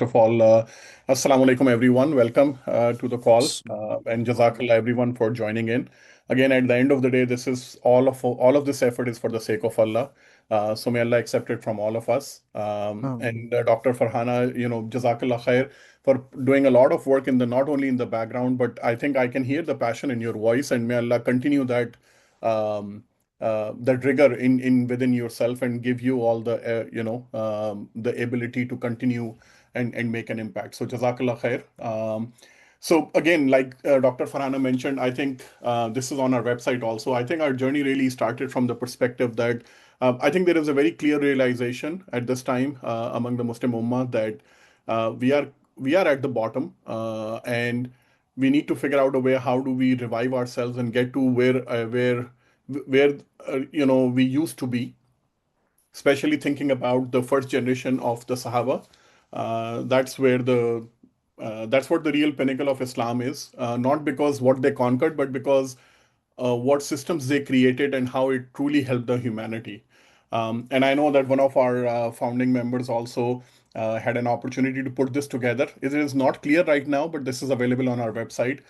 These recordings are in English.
Of all, Assalamu alaikum, everyone. Welcome to the call, and Jazakallah, everyone, for joining in. Again, at the end of the day, this is all of this effort is for the sake of Allah. So may Allah accept it from all of us. And Dr. Farhana, Jazakallah khair for doing a lot of work in the not only in the background, but I think I can hear the passion in your voice, and may Allah continue um, that rigor in within yourself and give you all the ability to continue and make an impact. So Jazakallah khair. So again, like Dr. Farhana mentioned, I think this is on our website also. I think our journey really started from the perspective that I think there is a very clear realization at this time among the Muslim Ummah that we are at the bottom, and we need to figure out a way how do we revive ourselves and get to where we used to be, especially thinking about the first generation of the Sahaba. That's what the real pinnacle of Islam is. Not because what they conquered, but because what systems they created and how it truly helped the humanity. And I know that one of our founding members also had an opportunity to put this together. It is not clear right now, but this is available on our website.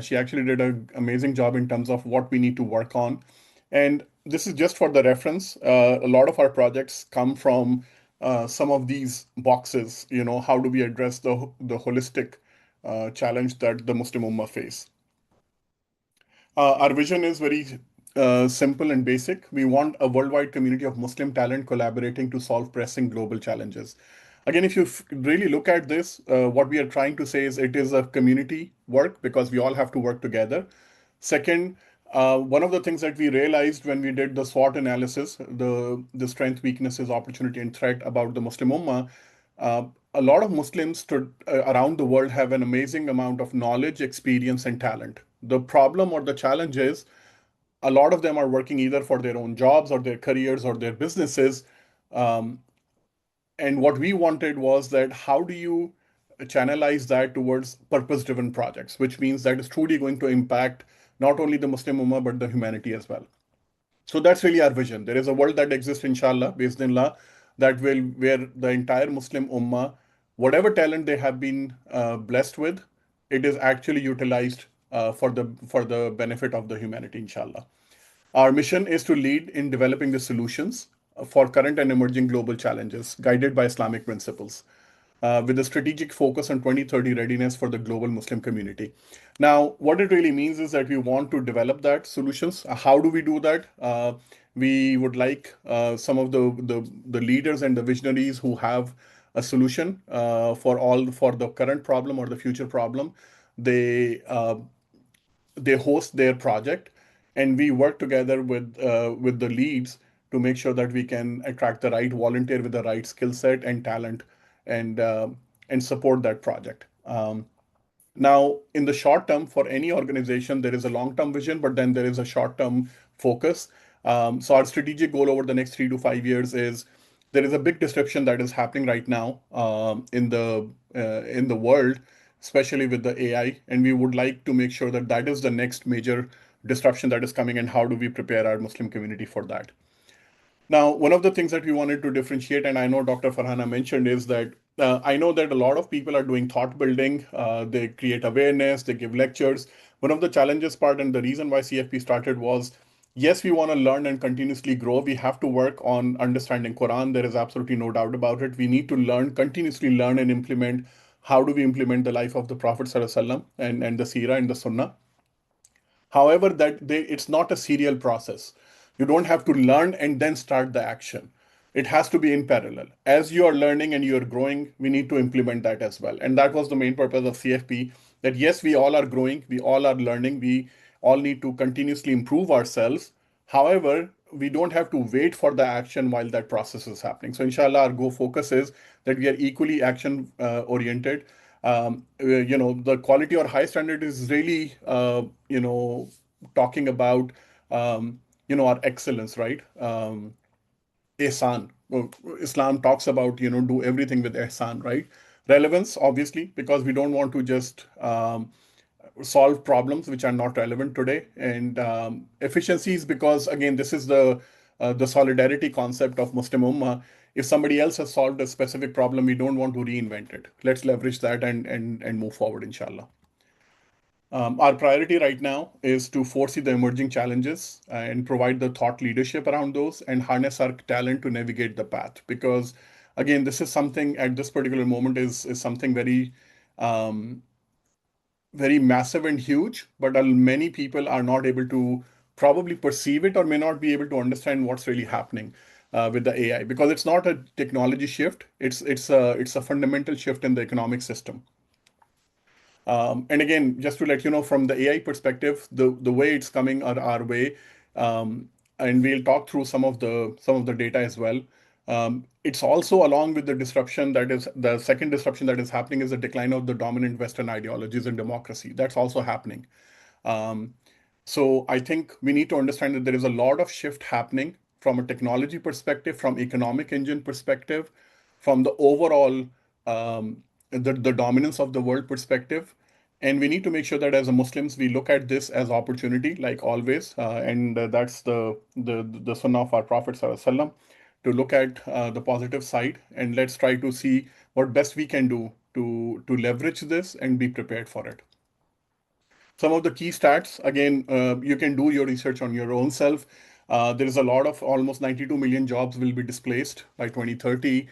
She actually did an amazing job in terms of what we need to work on. And this is just for the reference. A lot of our projects come from some of these boxes. How do we address the holistic challenge that the Muslim Ummah face? Our vision is very simple and basic. We want a worldwide community of Muslim talent collaborating to solve pressing global challenges. Again, if you really look at this, what we are trying to say is it is a community work because we all have to work together. Second, one of the things that we realized when we did the SWOT analysis, the strength, weaknesses, opportunity, and threat about the Muslim Ummah, uh, a lot of Muslims around the world have an amazing amount of knowledge, experience, and talent. The problem or the challenge is a lot of them are working either for their own jobs or their careers or their businesses. Um, and what we wanted was that how do you channelize that towards purpose driven projects, which means that is truly going to impact not only the Muslim Ummah but the humanity as well. So that's really our vision. There is a world that exists, inshallah, based in law, that will where the entire Muslim Ummah, whatever talent they have been blessed with, it is actually utilized for the benefit of the humanity, inshallah. Our mission is to lead in developing the solutions for current and emerging global challenges, guided by Islamic principles, with a strategic focus on 2030 readiness for the global Muslim community. Now, what it really means is that we want to develop that solutions. How do we do that? We would like some of the leaders and the visionaries who have a solution for the current problem or the future problem. They they host their project, and we work together with the leads to make sure that we can attract the right volunteer with the right skill set and talent, and and support that project. Now, in the short term, for any organization, there is a long term vision, but then there is a short term focus. So our strategic goal over the next 3 to 5 years is there is a big disruption that is happening right now in the world, especially with the AI, and we would like to make sure that that is the next major disruption that is coming, and how do we prepare our Muslim community for that? Now, one of the things that we wanted to differentiate, and I know Dr. Farhana mentioned, is that I know that a lot of people are doing thought building. They create awareness, they give lectures. One of the challenges part and the reason why CFP started was, yes, we want to learn and continuously grow. We have to work on understanding Quran. There is absolutely no doubt about it. We need to learn, continuously learn and implement. How do we implement the life of the Prophet ﷺ and the Seerah and the Sunnah? However, it's not a serial process. You don't have to learn and then start the action. It has to be in parallel. As you are learning and you are growing, we need to implement that as well. And that was the main purpose of CFP, that yes, we all are growing, we all are learning, we all need to continuously improve ourselves. However, we don't have to wait for the action while that process is happening. So, inshallah, our go focus is that we are equally action oriented. The quality or high standard is really, talking about, our excellence, right? Ihsan. Well, Islam talks about, do everything with ihsan, right? Relevance, obviously, because we don't want to just solve problems which are not relevant today, and efficiencies because again, this is the solidarity concept of Muslim Ummah. if somebody else has solved a specific problem, we don't want to reinvent it. Let's leverage that and move forward, inshallah. Our priority right now is to foresee the emerging challenges and provide the thought leadership around those and harness our talent to navigate the path. Because again, this is something at this particular moment is something um, very massive and huge, but many people are not able to probably perceive it or may not be able to understand what's really happening with the AI because it's not a technology shift. It's a fundamental shift in the economic system. And again, just to let you know, from the AI perspective, the way it's coming our way, and we'll talk through some of the data as well. It's also along with the disruption that is the second disruption that is happening is the decline of the dominant Western ideologies and democracy. That's also happening. Um, so I think we need to understand that there is a lot of shift happening from a technology perspective, from economic engine perspective, from the overall the dominance of the world perspective. And we need to make sure that as a Muslims, we look at this as opportunity, like always. And that's the sunnah of our Prophet ﷺ, to look at the positive side. And let's try to see what best we can do to leverage this and be prepared for it. Some of the key stats, again, you can do your research on your own self. There is a lot of almost 92 million jobs will be displaced by 2030.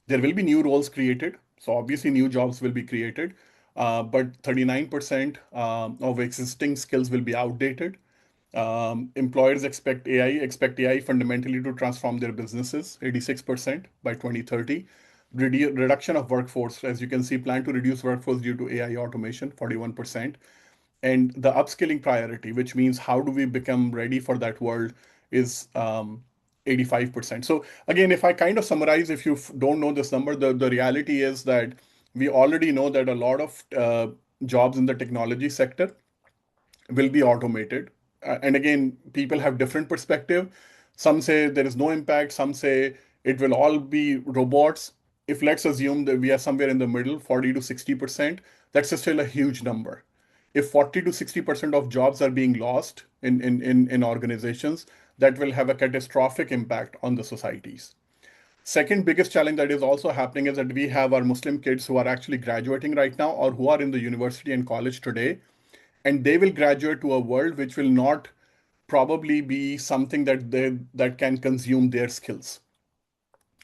There will be new roles created. So obviously new jobs will be created. But 39% of existing skills will be outdated. Employers expect AI fundamentally to transform their businesses, 86% by 2030. Reduction of workforce, as you can see, plan to reduce workforce due to AI automation, 41%. And the upskilling priority, which means how do we become ready for that world, is 85%. So again, if I kind of summarize, if you don't know this number, the reality is that we already know that a lot of jobs in the technology sector will be automated. And again, people have different perspective. Some say there is no impact. Some say it will all be robots. If let's assume that we are somewhere in the middle, 40 to 60%, that's still a huge number. If 40 to 60% of jobs are being lost in organizations, that will have a catastrophic impact on the societies. Second biggest challenge that is also happening is that we have our Muslim kids who are actually graduating right now or who are in the university and college today, and they will graduate to a world which will not probably be something that can consume their skills.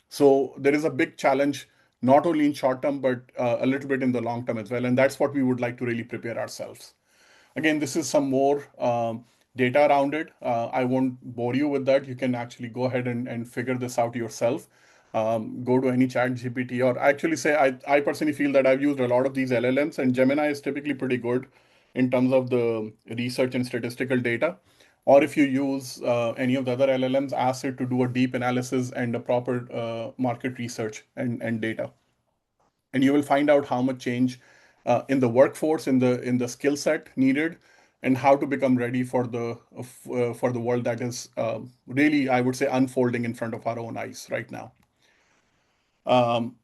So there is a big challenge, not only in short term, but a little bit in the long term as well. And that's what we would like to really prepare ourselves. Again, this is some more data around it. I won't bore you with that. You can actually go ahead and figure this out yourself. Go to any chat GPT, or actually say, I personally feel that I've used a lot of these LLMs, and Gemini is typically pretty good in terms of the research and statistical data. Or if you use any of the other LLMs, ask it to do a deep analysis and a proper market research and data, and you will find out how much change in the workforce, in the skill set needed, and how to become ready for the world that is really, I would say, unfolding in front of our own eyes right now. Um,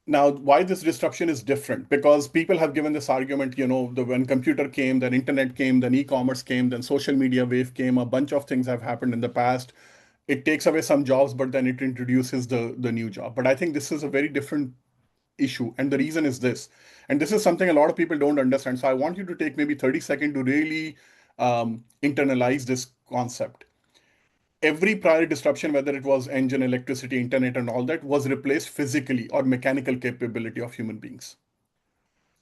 Now, why this disruption is different? Because people have given this argument, when computer came, then internet came, then e-commerce came, then social media wave came, a bunch of things have happened in the past. It takes away some jobs, but then it introduces the new job. But I think this is a very different issue. And the reason is this. And this is something a lot of people don't understand. So I want you to take maybe 30 seconds to really internalize this concept. Every prior disruption, whether it was engine, electricity, internet, and all that, was replaced physically or mechanical capability of human beings.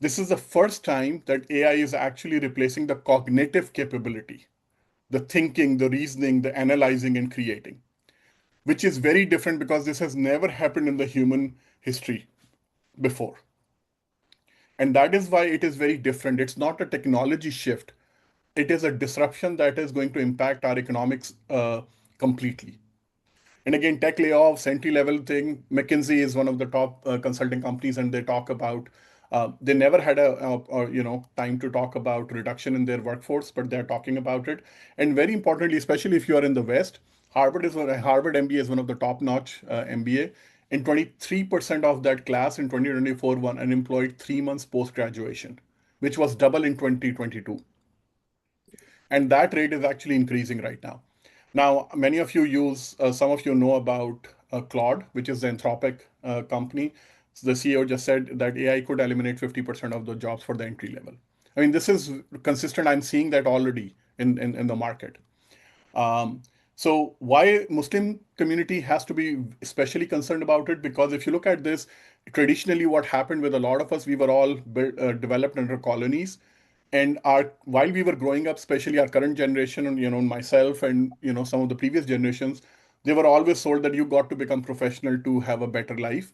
This is the first time that AI is actually replacing the cognitive capability, the thinking, the reasoning, the analyzing, and creating, which is very different because this has never happened in the human history before. And that is why it is very different. It's not a technology shift, it is a disruption that is going to impact our economics completely. And again, tech layoffs, entry level thing. McKinsey is one of the top consulting companies, and they talk about they never had a time to talk about reduction in their workforce, but they're talking about it. And very importantly, especially if you are in the West, Harvard MBA is one of the top notch MBA. And 23% of that class in 2024 were unemployed 3 months post graduation, which was double in 2022. And that rate is actually increasing right now. Now, many of you some of you know about Claude, which is the Anthropic company. So the CEO just said that AI could eliminate 50% of the jobs for the entry level. I mean, this is consistent. I'm seeing that already in the market. Um, so why Muslim community has to be especially concerned about it? Because if you look at this, traditionally what happened with a lot of us, we were all developed under colonies. And our while we were growing up, especially our current generation, and myself and some of the previous generations, they were always told that you got to become professional to have a better life,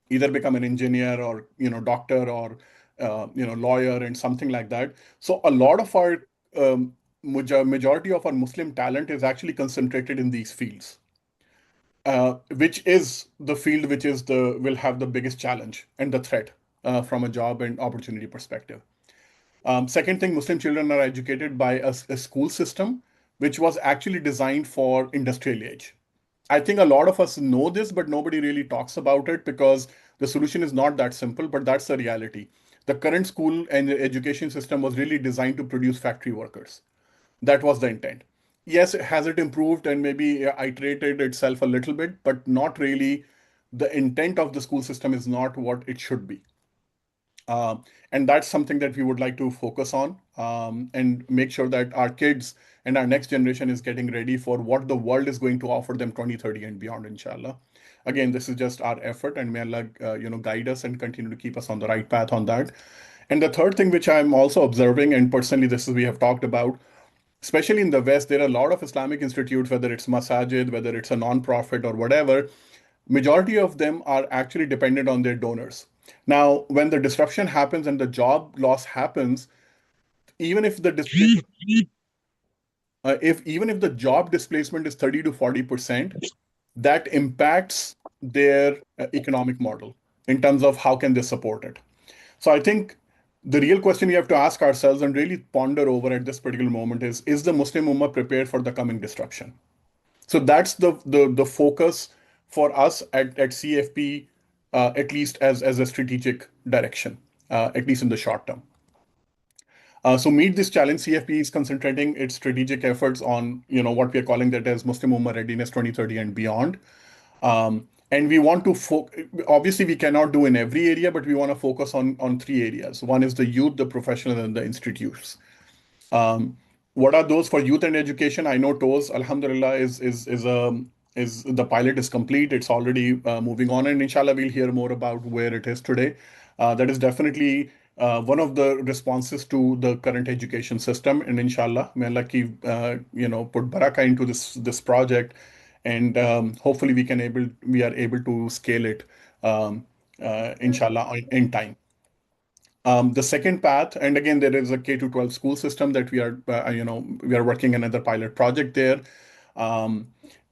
either become an engineer or doctor or lawyer and something like that. So a lot of our majority of our Muslim talent is actually concentrated in these fields, which is the field which is the will have the biggest challenge and the threat from a job and opportunity perspective. Second thing, Muslim children are educated by a school system which was actually designed for industrial age. I think a lot of us know this, but nobody really talks about it because the solution is not that simple, but that's the reality. The current school and education system was really designed to produce factory workers. That was the intent. Yes, has it improved and maybe iterated itself a little bit, but not really. The intent of the school system is not what it should be. And that's something that we would like to focus on, and make sure that our kids and our next generation is getting ready for what the world is going to offer them 2030 and beyond, inshallah. Again, this is just our effort, and may Allah, guide us and continue to keep us on the right path on that. And the third thing, which I'm also observing, and personally, this is we have talked about, especially in the West, there are a lot of Islamic institutes, whether it's masajid, whether it's a non-profit or whatever. Majority of them are actually dependent on their donors. Now, when the disruption happens and the job loss happens, even if the displacement, if even if the job displacement is 30 to 40%, that impacts their economic model in terms of how can they support it. So I think the real question we have to ask ourselves and really ponder over at this particular moment is the Muslim Ummah prepared for the coming disruption? So that's the focus for us at CFP, at least as a strategic direction, at least in the short term. So meet this challenge, CFP is concentrating its strategic efforts on what we are calling that as Muslim Ummah Readiness 2030 and beyond. And we want to obviously we cannot do in every area, but we want to focus on three areas. One is the youth, the professional, and the institutes. What are those for youth and education? I know TOES, Alhamdulillah, is the pilot is complete. It's already moving on, and inshallah, we'll hear more about where it is today. That is definitely one of the responses to the current education system, and inshallah, may Allah keep put barakah into this project, and hopefully we are able to scale it, inshallah, in time. The second path, and again, there is a K to 12 school system that we are working another pilot project there. Um,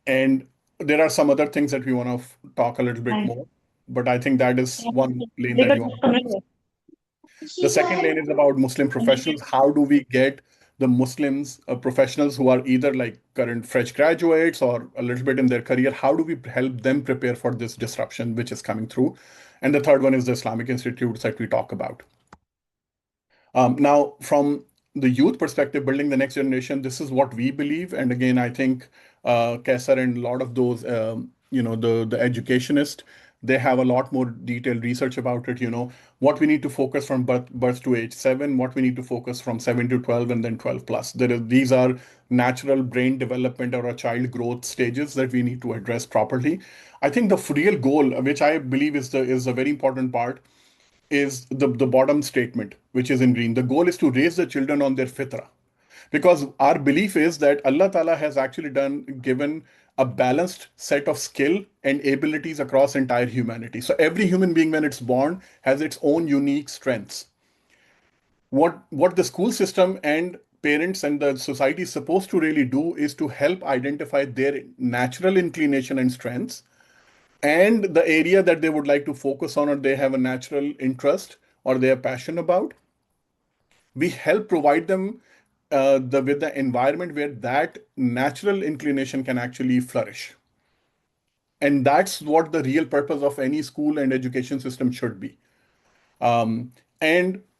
and there are some other things that we want to talk a little bit more, but I think that is one lane that we want to focus on. The second lane is about Muslim professionals. How do we get the Muslims, professionals who are either like current fresh graduates or a little bit in their career, how do we help them prepare for this disruption which is coming through? And the third one is the Islamic institutes that we talk about. Now, from the youth perspective, building the next generation, this is what we believe. And again, I think Kaisar and a lot of those, the educationists, they have a lot more detailed research about it. What we need to focus from birth to age 7, what we need to focus from 7 to 12, and then 12 plus. These are natural brain development or a child growth stages that we need to address properly. I think the real goal, which I believe is a very important part, is the bottom statement, which is in green. The goal is to raise the children on their fitrah. Because our belief is that Allah Ta'ala has actually given a balanced set of skill and abilities across entire humanity. So every human being, when it's born, has its own unique strengths. What the school system and parents and the society is supposed to really do is to help identify their natural inclination and strengths and the area that they would like to focus on or they have a natural interest or they are passionate about. We help provide them with the environment where that natural inclination can actually flourish. And that's what the real purpose of any school and education system should be. And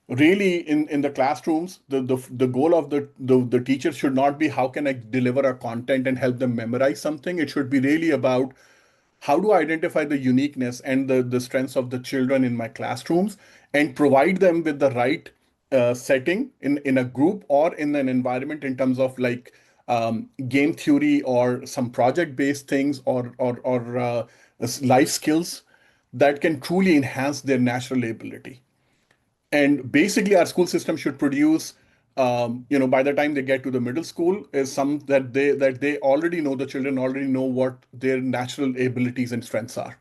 really, in the classrooms, the goal of the teacher should not be how can I deliver a content and help them memorize something. It should be really about How do I identify the uniqueness and the strengths of the children in my classrooms and provide them with the right setting in a group or in an environment in terms of like game theory or some project-based things or life skills that can truly enhance their natural ability. And basically, our school system should produce, by the time they get to the middle school, is some that they already know, the children already know what their natural abilities and strengths are,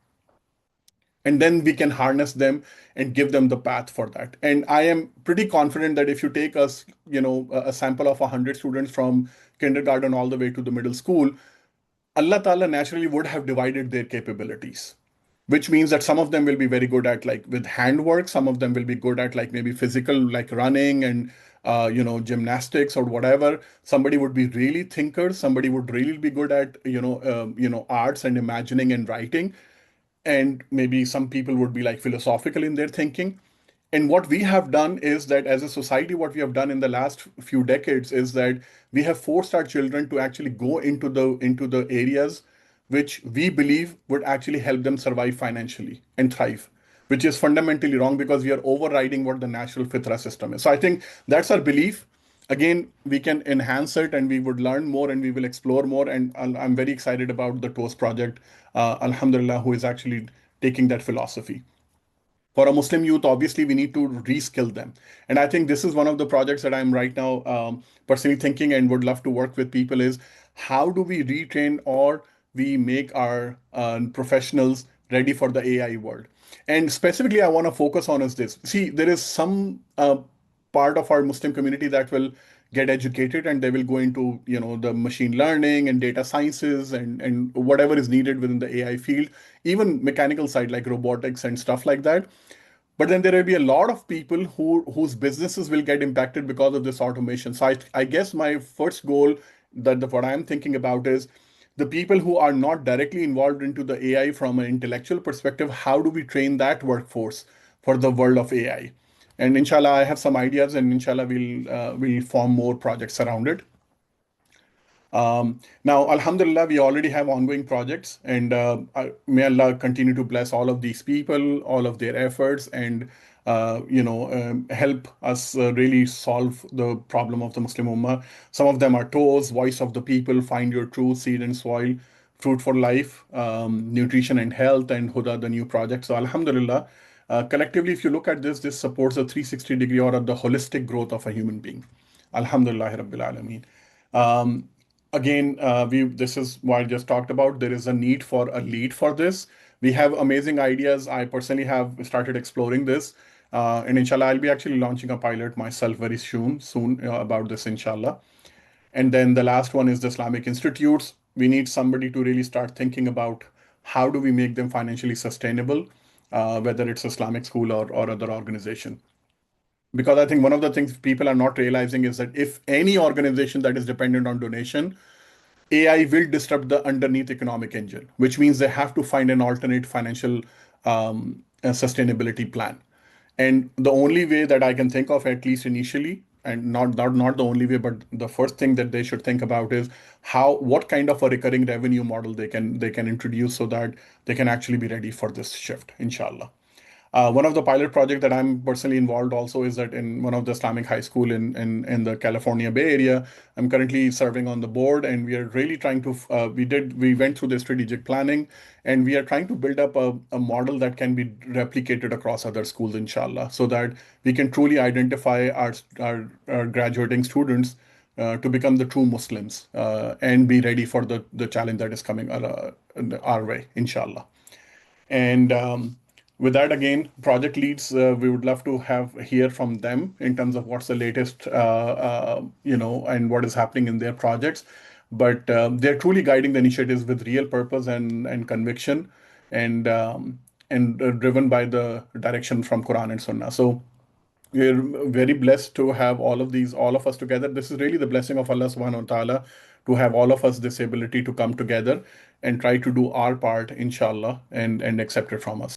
and then we can harness them and give them the path for that. And I am pretty confident that if you take us, a sample of 100 students from kindergarten all the way to the middle school, Allah Ta'ala naturally would have divided their capabilities, which means that some of them will be very good at like with handwork, some of them will be good at like maybe physical, like running and gymnastics or whatever. Somebody would be really thinkers. Somebody would really be good at arts and imagining and writing, and maybe some people would be like philosophical in their thinking. And what we have done is that as a society, what we have done in the last few decades is that we have forced our children to actually go into the areas which we believe would actually help them survive financially and thrive, which is fundamentally wrong because we are overriding what the natural fitra system is. So I think that's our belief. Again, we can enhance it and we would learn more and we will explore more. And I'm very excited about the TOAST project, Alhamdulillah, who is actually taking that philosophy. For a Muslim youth, obviously, we need to reskill them. And I think this is one of the projects that I'm right now personally thinking and would love to work with people is how do we retrain or we make our professionals ready for the AI world? And specifically, I want to focus on is this. See, there is some part of our Muslim community that will get educated and they will go into the machine learning and data sciences and whatever is needed within the AI field, even mechanical side like robotics and stuff like that. But then there will be a lot of people whose businesses will get impacted because of this automation. So I guess my first goal what I'm thinking about is the people who are not directly involved into the AI from an intellectual perspective, how do we train that workforce for the world of AI? And inshallah, I have some ideas, and inshallah, we'll form more projects around it. Now, Alhamdulillah, we already have ongoing projects, and may Allah continue to bless all of these people, all of their efforts, and help us really solve the problem of the Muslim Ummah. Some of them are TOES, Voice of the People, Find Your Truth, Seed and Soil, Fruit for Life, Nutrition and Health, and Huda, the new project. So, Alhamdulillah, collectively, if you look at this, this supports a 360-degree or the holistic growth of a human being. Alhamdulillah, Rabbil Alameen. Um, Again, we this is what I just talked about. There is a need for a lead for this. We have amazing ideas. I personally have started exploring this, and inshallah, I'll be actually launching a pilot myself very soon about this, inshallah. And then the last one is the Islamic institutes. We need somebody to really start thinking about how do we make them financially sustainable, whether it's Islamic school or other organization. Because I think one of the things people are not realizing is that if any organization that is dependent on donation, AI will disrupt the underneath economic engine, which means they have to find an alternate financial sustainability plan. And the only way that I can think of, at least initially, and not the only way, but the first thing that they should think about is what kind of a recurring revenue model they can introduce so that they can actually be ready for this shift, inshallah. One of the pilot projects that I'm personally involved also is that in one of the Islamic high school in the California Bay Area, I'm currently serving on the board, and we are really trying to we went through the strategic planning, and we are trying to build up a model that can be replicated across other schools, inshallah, so that we can truly identify our graduating students to become the true Muslims and be ready for the challenge that is coming our way, inshallah. And with that, again, project leads, we would love to hear from them in terms of what's the latest, and what is happening in their projects. But they're truly guiding the initiatives with real purpose and conviction, and driven by the direction from Quran and Sunnah. So we're very blessed to have all of us together. This is really the blessing of Allah subhanahu wa ta'ala to have all of us this ability to come together and try to do our part, inshallah, and accept it from us.